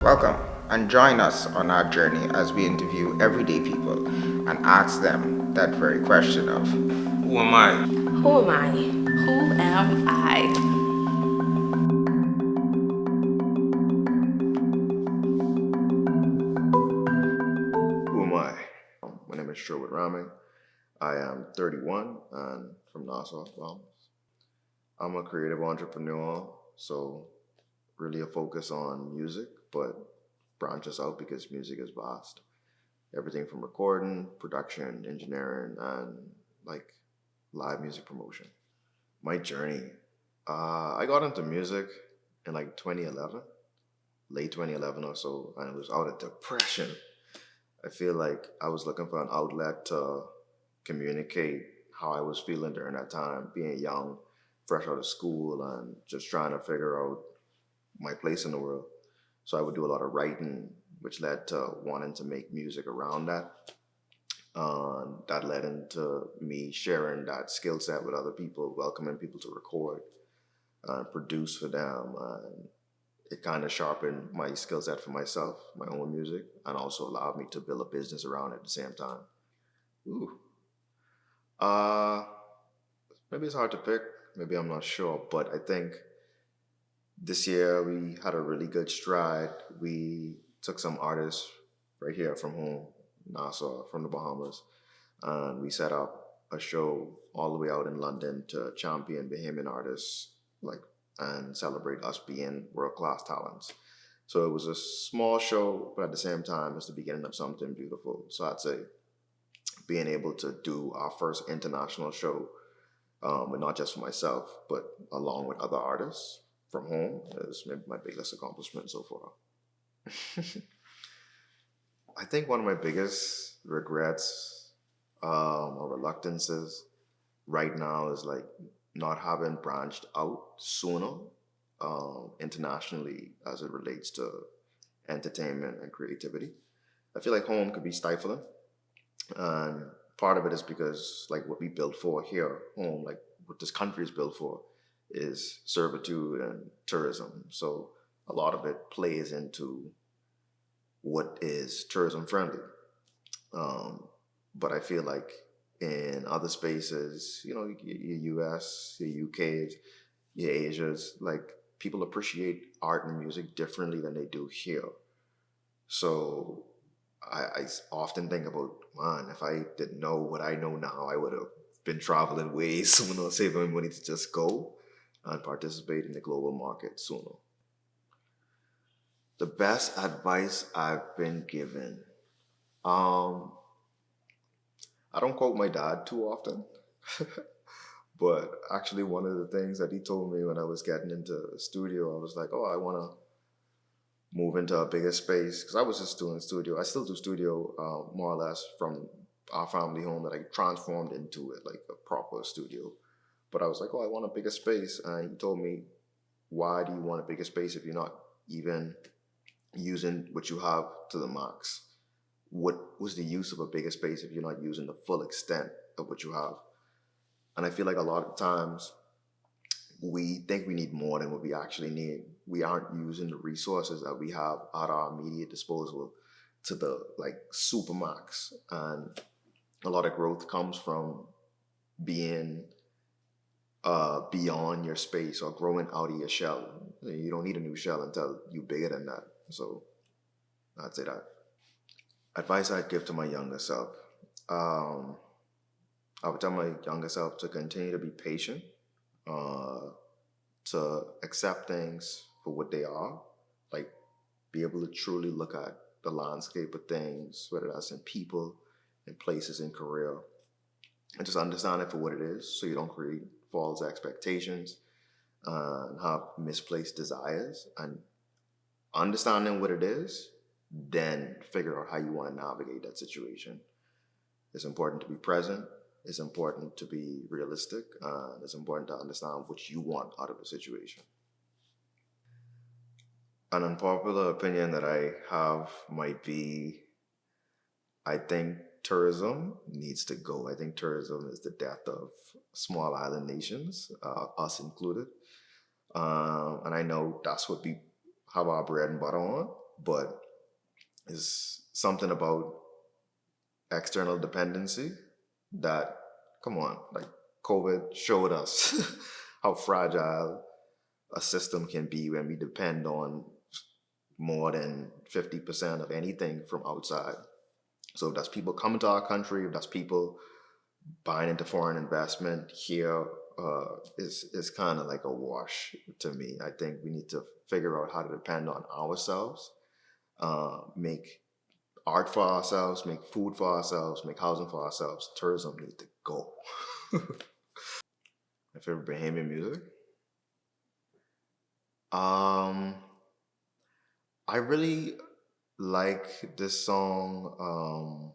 Welcome and join us on our journey as we interview everyday people and ask them that very question of who am I? Who am I? Who am I? Who am I? My name is Sherwood Rahming. I am 31 and from Nassau, Bahamas. I'm a creative entrepreneur, so really a focus on music, but branches out because music is vast. Everything from recording, production, engineering, and like live music promotion. My journey. I got into music in like 2011, late 2011 or so, and it was out of depression. I feel like I was looking for an outlet to communicate how I was feeling during that time, being young, fresh out of school, and just trying to figure out my place in the world. So I would do a lot of writing, which led to wanting to make music around that. That led into me sharing that skill set with other people, welcoming people to record and produce for them. And it kind of sharpened my skill set for myself, my own music, and also allowed me to build a business around it at the same time. Ooh. Uh, Maybe it's hard to pick. Maybe I'm not sure, but I think this year we had a really good stride. We took some artists right here from home, Nassau, from the Bahamas, and we set up a show all the way out in London to champion Bahamian artists, like, and celebrate us being world class talents. So it was a small show, but at the same time, it's the beginning of something beautiful. So I'd say being able to do our first international show, and not just for myself, but along with other artists from home, is maybe my biggest accomplishment so far. I think one of my biggest regrets or reluctances right now is like not having branched out sooner internationally as it relates to entertainment and creativity. I feel like home could be stifling, and part of it is because like what we built for here, home, like what this country is built for, is servitude and tourism. So a lot of it plays into what is tourism friendly. Um, but I feel like in other spaces, your US, your UK's, your Asia's, like people appreciate art and music differently than they do here. So I often think about, man, if I didn't know what I know now, I would have been traveling way sooner, saving money to just go and participate in the global market sooner. The best advice I've been given. Um, I don't quote my dad too often, but actually, one of the things that he told me when I was getting into the studio, I was like, oh, I want to move into a bigger space because I was just doing studio. I still do studio more or less from our family home that I transformed into it, like a proper studio. But I was like, oh, I want a bigger space. And he told me, why do you want a bigger space if you're not even using what you have to the max? What was the use of a bigger space if you're not using the full extent of what you have? And I feel like a lot of times we think we need more than what we actually need. We aren't using the resources that we have at our immediate disposal to the like super max. And a lot of growth comes from being beyond your space or growing out of your shell. You don't need a new shell until you're bigger than that. So I'd say that. Advice I'd give to my younger self. Um, I would tell my younger self to continue to be patient, uh, to accept things for what they are, like be able to truly look at the landscape of things, whether that's in people, in places, in career, and just understand it for what it is so you don't create false expectations and have misplaced desires. And understanding what it is, then figure out how you want to navigate that situation. It's important to be present. It's important to be realistic. It's important to understand what you want out of the situation. An unpopular opinion that I have might be I think tourism needs to go. I think tourism is the death of small island nations, us included. And I know that's what we have our bread and butter on. but it's something about external dependency that, come on, like COVID showed us how fragile a system can be when we depend on more than 50% of anything from outside. So if that's people coming to our country, if that's people buying into foreign investment here, is kind of like a wash to me. I think we need to figure out how to depend on ourselves, make art for ourselves, make food for ourselves, make housing for ourselves. Tourism need to go. My favorite Bahamian music. I really like this song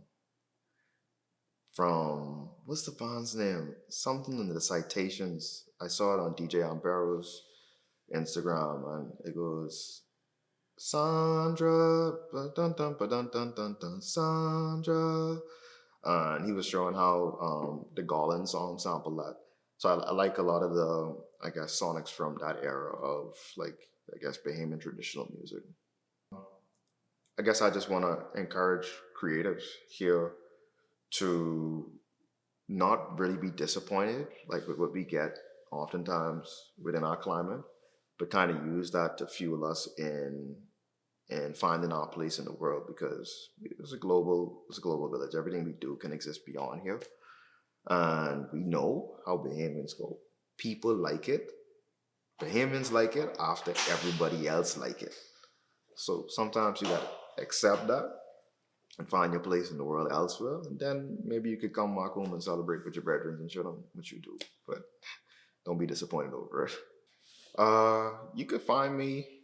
from, what's the band's name? Something in the Citations. I saw it on DJ Ambero's Instagram, and it goes, Sandra, dun dun dun dun dun dun, Sandra. And he was showing how the Garland song sampled that. So I like a lot of the, I guess, sonics from that era of, like, I guess, Bahamian traditional music. I guess I just want to encourage creatives here to not really be disappointed, like with what we get oftentimes within our climate, but kind of use that to fuel us in finding our place in the world, because it's a global village. Everything we do can exist beyond here, and we know how Bahamians go. People like it. Bahamians like it after everybody else like it. So sometimes you gotta accept that and find your place in the world elsewhere, and then maybe you could come back home and celebrate with your brethren and show them what you do. But don't be disappointed over it. You could find me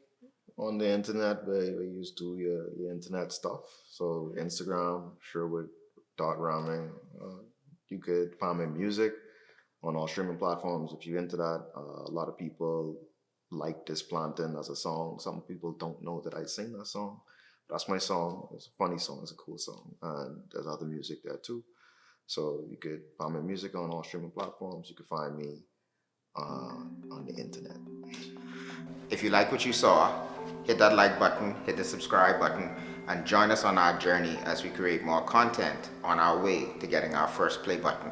on the internet where you used to your internet stuff. So Instagram, Sherwood.Rahming. You could find my music on all streaming platforms if you're into that. A lot of people like This Planting as a song. Some people don't know that I sing that song. That's my song. It's a funny song. It's a cool song. And there's other music there too. So you could find my music on all streaming platforms. You could find me on the internet. If you like what you saw, hit that like button, hit the subscribe button, and join us on our journey as we create more content on our way to getting our first play button.